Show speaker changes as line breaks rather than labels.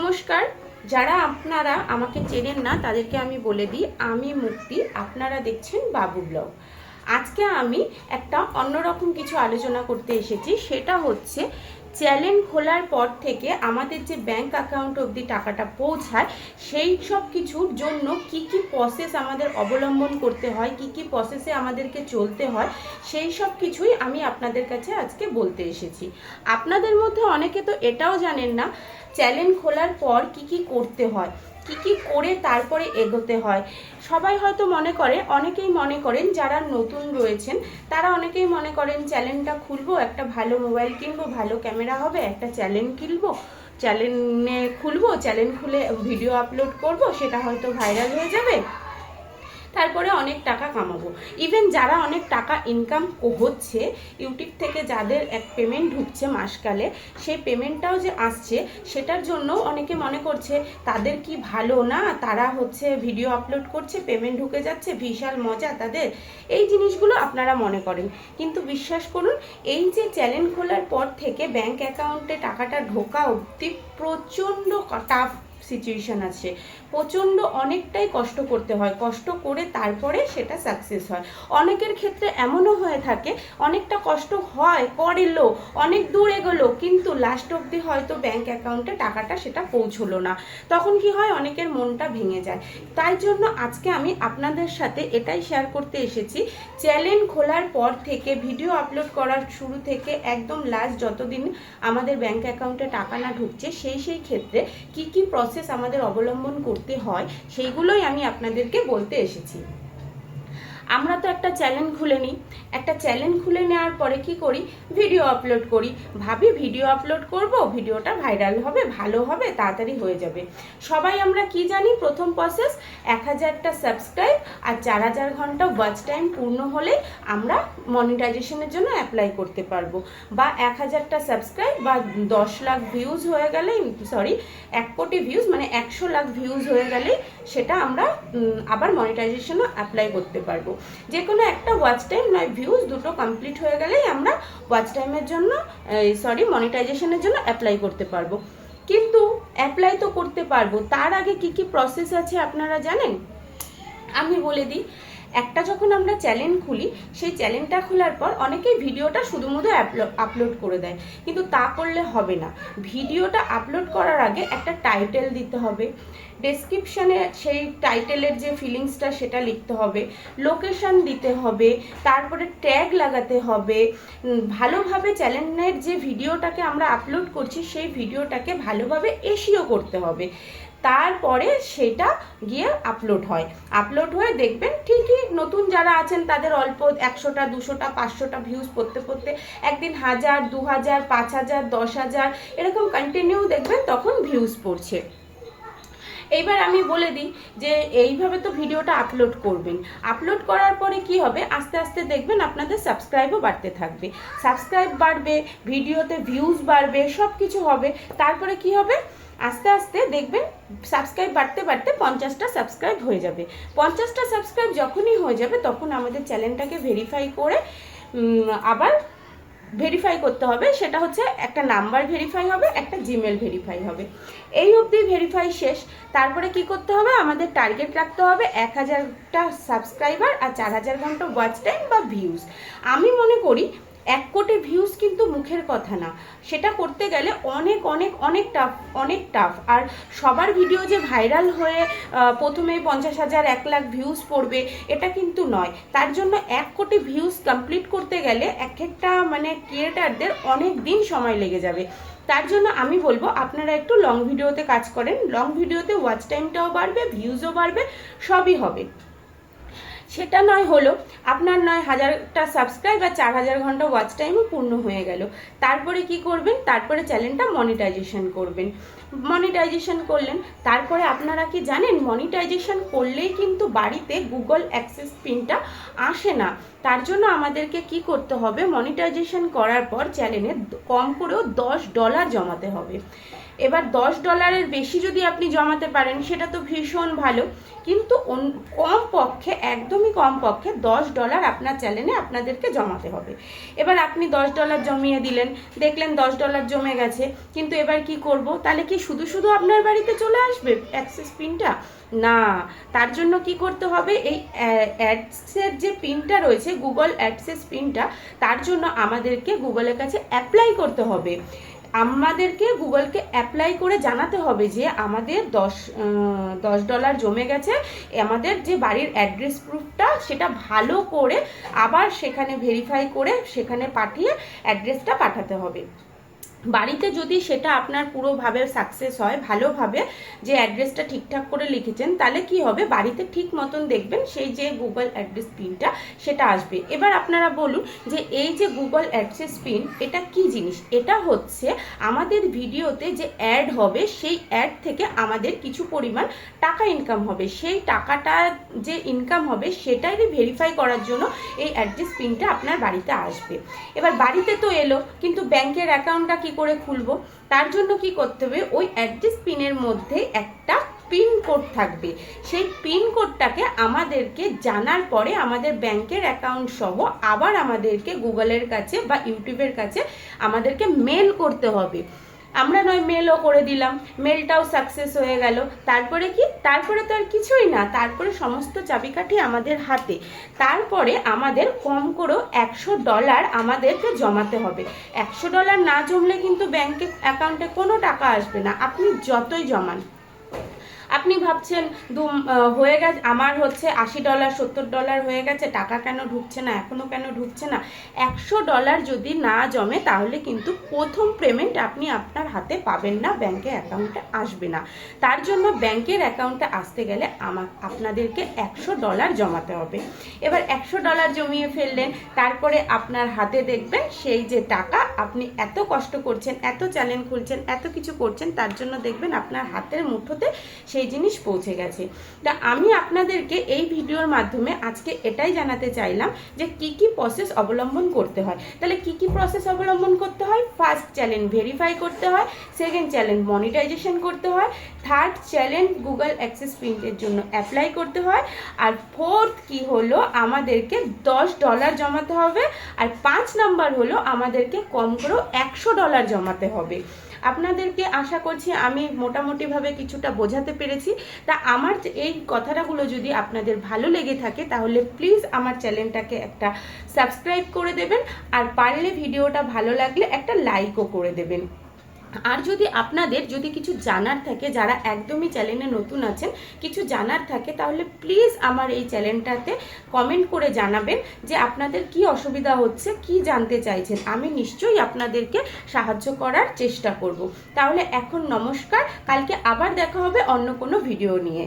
নমস্কার। যারা আপনারা আমাকে চেনেন না তাদেরকে আমি বলে দিই, আমি মুক্তি, আপনারা দেখছেন বাবু ব্লগ। আজকে আমি একটা অন্যরকম কিছু আলোচনা করতে এসেছি। সেটা হচ্ছে চ্যানেল খোলার পর থেকে আমাদের যে ব্যাংক অ্যাকাউন্ট অবধি টাকাটা পৌঁছায়, সেই সব কিছুর জন্য কি কি প্রসেস আমাদের অবলম্বন করতে হয়, কি কি প্রসেসে আমাদেরকে চলতে হয়, সেই সব কিছুই আমি আপনাদের কাছে আজকে বলতে এসেছি। আপনাদের মধ্যে অনেকে তো এটাও জানেন না চ্যানেল খোলার পর কি কি করতে হয়, কি কি করে তারপরে এগোতে হয়। সবাই হয়তো মনে করে, অনেকেই মনে করেন যারা নতুন রয়েছেন তারা অনেকেই মনে করেন চ্যানেলটা খুলবো, একটা ভালো মোবাইল কিনবো, ভালো ক্যামেরা হবে, একটা চ্যানেল কিনবো, চ্যানেলে খুলবো, চ্যানেল খুলে ভিডিও আপলোড করব, সেটা হয়তো ভাইরাল হয়ে যাবে, তারপরে অনেক টাকা কামাবো। ইভেন যারা অনেক টাকা ইনকাম হচ্ছে ইউটিউব থেকে, যাদের এক পেমেন্ট ঢুকছে মাসকালে, সেই পেমেন্টটাও যে আসছে সেটার জন্য অনেকে মনে করছে তাদের কি ভালো না, তারা হচ্ছে ভিডিও আপলোড করছে, পেমেন্ট ঢুকে যাচ্ছে, বিশাল মজা তাদের। এই জিনিসগুলো আপনারা মনে করেন, কিন্তু বিশ্বাস করুন, এই যে চ্যানেল খোলার পর থেকে ব্যাংক অ্যাকাউন্টে টাকাটা ঢোকা অবধি প্রচণ্ড টাফ সিচুয়েশান আছে, প্রচণ্ড অনেকটাই কষ্ট করতে হয়, কষ্ট করে তারপরে সেটা সাকসেস হয়। অনেকের ক্ষেত্রে এমনও হয়ে থাকে অনেকটা কষ্ট হয়, করলো, অনেক দূর এগোলো, কিন্তু লাস্ট অবধি হয়তো ব্যাংক অ্যাকাউন্টে টাকাটা সেটা পৌঁছলো না। তখন কি হয়, অনেকের মনটা ভেঙে যায়। তাই জন্য আজকে আমি আপনাদের সাথে এটাই শেয়ার করতে এসেছি, চ্যানেল খোলার পর থেকে ভিডিও আপলোড করার শুরু থেকে একদম লাস্ট যতদিন আমাদের ব্যাংক অ্যাকাউন্টে টাকা না ঢুকছে, সেই ক্ষেত্রে কি কি প্রসেস আমাদের অবলম্বন করতে হয় সেইগুলোই আমি আপনাদেরকে বলতে এসেছি। আমরা তো একটা চ্যানেল খুলে নিই, একটা চ্যানেল খুলে নেওয়ার পরে কি করি, ভিডিও আপলোড করি, ভাবি ভিডিও আপলোড করব, ভিডিওটা ভাইরাল হবে, ভালো হবে, তাড়াতাড়ি হয়ে যাবে। সবাই আমরা কি জানি, প্রথম প্রসেস 1000টা সাবস্ক্রাইব আর 4000 ঘন্টা ওয়াচ টাইম পূর্ণ হলে আমরা মনিটাইজেশনের জন্য অ্যাপ্লাই করতে পারবো, বা 1000টা সাবস্ক্রাইব বা 10 লাখ ভিউজ হয়ে গেলে, 1 কোটি ভিউজ মানে 100 লাখ ভিউজ হয়ে গেলে সেটা আমরা আবার মনিটাইজেশনও অ্যাপ্লাই করতে পারবো। যে কোনো একটা ওয়াচ টাইম নয় ভিউজ দুটো কমপ্লিট হয়ে গেলেই আমরা ওয়াচ টাইমের জন্য মনিটাইজেশনের জন্য অ্যাপ্লাই করতে পারবো। কিন্তু অ্যাপ্লাই তো করতে পারবো, তার আগে কি কি প্রসেস আছে আপনারা জানেন? আমি বলে দিই। একটা যখন আমরা চ্যানেল খুলি, সেই চ্যানেলটা খোলার পর অনেকেই ভিডিওটা শুধুমাত্র আপলোড করে দেয়, কিন্তু তা করলে হবে না। ভিডিওটা আপলোড করার আগে একটা টাইটেল দিতে হবে, ডেসক্রিপশানে সেই টাইটেলের যে ফিলিংসটা সেটা লিখতে হবে, লোকেশন দিতে হবে, তারপরে ট্যাগ লাগাতে হবে, ভালোভাবে চ্যানেলের যে ভিডিওটাকে আমরা আপলোড করছি সেই ভিডিওটাকে ভালোভাবে এসইও করতে হবে, তারপরে সেটা গিয়ে আপলোড হয়। আপলোড হয়ে দেখবেন ঠিকই নতুন যারা আছেন তাদের অল্প 100টা 200টা 500টা ভিউজ পড়তে পড়তে একদিন 1000 2000 5000 10,000 এরকম কন্টিনিউ দেখবেন তখন ভিউজ পড়ছে। এইবার আমি বলে দিই যে এইভাবে তো ভিডিওটা আপলোড করবেন, আপলোড করার পরে কি হবে, আস্তে আস্তে দেখবেন আপনাদের সাবস্ক্রাইবও বাড়তে থাকবে, সাবস্ক্রাইব বাড়বে, ভিডিওতে ভিউজ বাড়বে, সব কিছু হবে। তারপরে কি হবে, আস্তে আস্তে দেখবেন সাবস্ক্রাইব বাড়তে বাড়তে 50টা সাবস্ক্রাইব হয়ে যাবে। 50টা সাবস্ক্রাইব যখনই হয়ে যাবে তখন আমাদের চ্যানেলটাকে ভেরিফাই করে আবার ভেরিফাই করতে হবে, সেটা হচ্ছে একটা নাম্বার ভেরিফাই হবে, একটা জিমেল ভেরিফাই হবে। এই অবধি ভেরিফাই শেষ। তারপরে কি করতে হবে, আমাদের টার্গেট রাখতে হবে 1000টা সাবস্ক্রাইবার আর 4000 ঘন্টা ওয়াচ টাইম বা ভিউজ। আমি মনে করি 1 কোটি ভিউজ কিন্তু মুখের কথা না, সেটা করতে গেলে অনেক অনেক অনেক টাফ, অনেক টাফ। আর সবার ভিডিও যে ভাইরাল হয়ে প্রথমে 50,000 1 লাখ ভিউজ পড়বে এটা কিন্তু নয়। তার জন্য 1 কোটি ভিউজ কমপ্লিট করতে গেলে একটা ক্রিয়েটারদের অনেক দিন সময় লেগে যাবে। তার জন্য আমি বলবো আপনারা একটু লং ভিডিওতে কাজ করেন, লং ভিডিওতে ওয়াচ টাইমটাও বাড়বে, ভিউজও বাড়বে, সবই হবে। সেটা নয় হলো আপনার 1000টা সাবস্ক্রাইব আর 4000 ঘন্টা ওয়াচ টাইমও পূর্ণ হয়ে গেল। তারপরে কি করবেন, তারপরে চ্যানেলটা মনিটাইজেশন করবেন। মনিটাইজেশন করলেন, তারপরে আপনারা কি জানেন মনিটাইজেশন করলেই কিন্তু বাড়িতে গুগল অ্যাক্সেস পিনটা আসে না। তার জন্য আমাদেরকে কি করতে হবে, মনিটাইজেশন করার পর চ্যানেলে কম করেও $10 জমাতে হবে। এবার $10 বেশি যদি আপনি জমাতে পারেন সেটা তো ভীষণ ভালো, কিন্তু কম পক্ষে, একদমই কম পক্ষে $10 আপনার চ্যানেলে আপনাদেরকে জমাতে হবে। এবার আপনি $10 জমিয়ে দিলেন, দেখলেন $10 জমে গেছে, কিন্তু এবার কি করব? তাহলে কি শুধু শুধু আপনার বাড়িতে চলে আসবে অ্যাক্সেস পিনটা? না, তার জন্য কি করতে হবে, এই অ্যাডসের যে পিনটা রয়েছে, গুগল অ্যাডসেস পিনটা, তার জন্য আমাদেরকে গুগলের কাছে অ্যাপ্লাই করতে হবে। আমাদেরকে গুগলকে অ্যাপ্লাই করে জানাতে হবে যে আমাদের $10 জমে গেছে, আমাদের যে বাড়ির অ্যাড্রেস প্রুফটা সেটা ভালো করে আবার সেখানে ভেরিফাই করে সেখানে পাঠিয়ে অ্যাড্রেসটা পাঠাতে হবে। বাড়িতে যদি সেটা আপনার পুরোভাবে সাকসেস হয়, ভালোভাবে যে অ্যাড্রেসটা ঠিকঠাক করে লিখেছেন, তাহলে কি হবে, বাড়িতে ঠিক মতন দেখবেন সেই যে গুগল অ্যাড্রেস পিনটা সেটা আসবে। এবার আপনারা বলুন যে এই যে গুগল অ্যাড্রেস পিন এটা কি জিনিস? এটা হচ্ছে আমাদের ভিডিওতে যে অ্যাড হবে সেই অ্যাড থেকে আমাদের কিছু পরিমাণ টাকা ইনকাম হবে, সেই টাকাটা যে ইনকাম হবে সেটারই ভেরিফাই করার জন্য এই অ্যাড্রেস পিনটা আপনার বাড়িতে আসবে। এবার বাড়িতে তো এলো, কিন্তু ব্যাংকের অ্যাকাউন্টটা কি করে খুলবো? তার জন্য কি করতে হবে, ওই অ্যাড্রেস পিনের মধ্যে একটা পিন কোড থাকবে, সেই পিন কোডটাকে আমাদেরকে জানার পরে আমাদের ব্যাংকের অ্যাকাউন্ট সহ আবার আমাদেরকে গুগলের কাছে বা ইউটিউবের কাছে আমাদেরকে মেল করতে হবে। আমরা নয় মেলও করে দিলাম, মেলটাও সাকসেস হয়ে গেল, তারপরে কি, তারপরে তো আর কিছুই না, তারপরে সমস্ত চাবিকাঠি আমাদের হাতে। তারপরে আমাদের কম করেও $100 আমাদেরকে জমাতে হবে। $100 না জমলে কিন্তু ব্যাংকে অ্যাকাউন্টে কোনো টাকা আসবে না, আপনি যতই জমান। আপনি ভাবছেন হয়ে গেছে, আমার হচ্ছে $80 $70 হয়ে গেছে, টাকা কেন ঢুকছে না, এখনো কেন ঢুকছে না? $100 যদি না জমে তাহলে কিন্তু প্রথম পেমেন্ট আপনি আপনার হাতে পাবেন না, ব্যাংকের অ্যাকাউন্টে আসবে না। তার জন্য ব্যাংকের অ্যাকাউন্টে আসতে গেলে আপনাদেরকে $100 জমাতে হবে। এবার $100 জমিয়ে ফেললেন, তারপরে আপনার হাতে দেখবেন সেই যে টাকা, আপনি এত কষ্ট করছেন, এত চ্যানেল খুলছেন, এত কিছু করছেন, তার জন্য দেখবেন আপনার হাতের মুঠোতে সেই জিনিস পৌঁছে গেছে। তা আমি আপনাদেরকে এই ভিডিওর মাধ্যমে আজকে এটাই জানাতে চাইলাম যে কি কি প্রসেস অবলম্বন করতে হয়। তাহলে কি কি প্রসেস অবলম্বন করতে হয়? ফার্স্ট, চ্যানেল ভেরিফাই করতে হয়। সেকেন্ড, চ্যানেল মনিটাইজেশন করতে হয়। থার্ড, চ্যানেল গুগল অ্যাক্সেস পিনের জন্য অ্যাপ্লাই করতে হয়। আর ফোর্থ কি হলো, আমাদেরকে $10 জমাতে হবে। আর 5 নাম্বার হলো আমাদেরকে কম করেও $100 জমাতে হবে। আপনাদেরকে আশা করছি আমি মোটামুটিভাবে কিছুটা বোঝাতে পেরেছি। তা আমার এই কথাগুলো যদি আপনাদের ভালো লেগে থাকে তাহলে প্লিজ আমার চ্যানেলটাকে একটা সাবস্ক্রাইব করে দেবেন, আর পারলে ভিডিওটা ভালো লাগলে একটা লাইকও করে দেবেন। আর যদি আপনাদের কিছু জানার থাকে, যারা একদমই চ্যানেলে নতুন আছেন, কিছু জানার থাকে, তাহলে প্লিজ আমার এই চ্যানেলটাতে কমেন্ট করে জানাবেন যে আপনাদের কি অসুবিধা হচ্ছে, কি জানতে চাইছেন। আমি নিশ্চয়ই আপনাদেরকে সাহায্য করার চেষ্টা করব। তাহলে এখন নমস্কার, কালকে আবার দেখা হবে অন্য কোনো ভিডিও নিয়ে।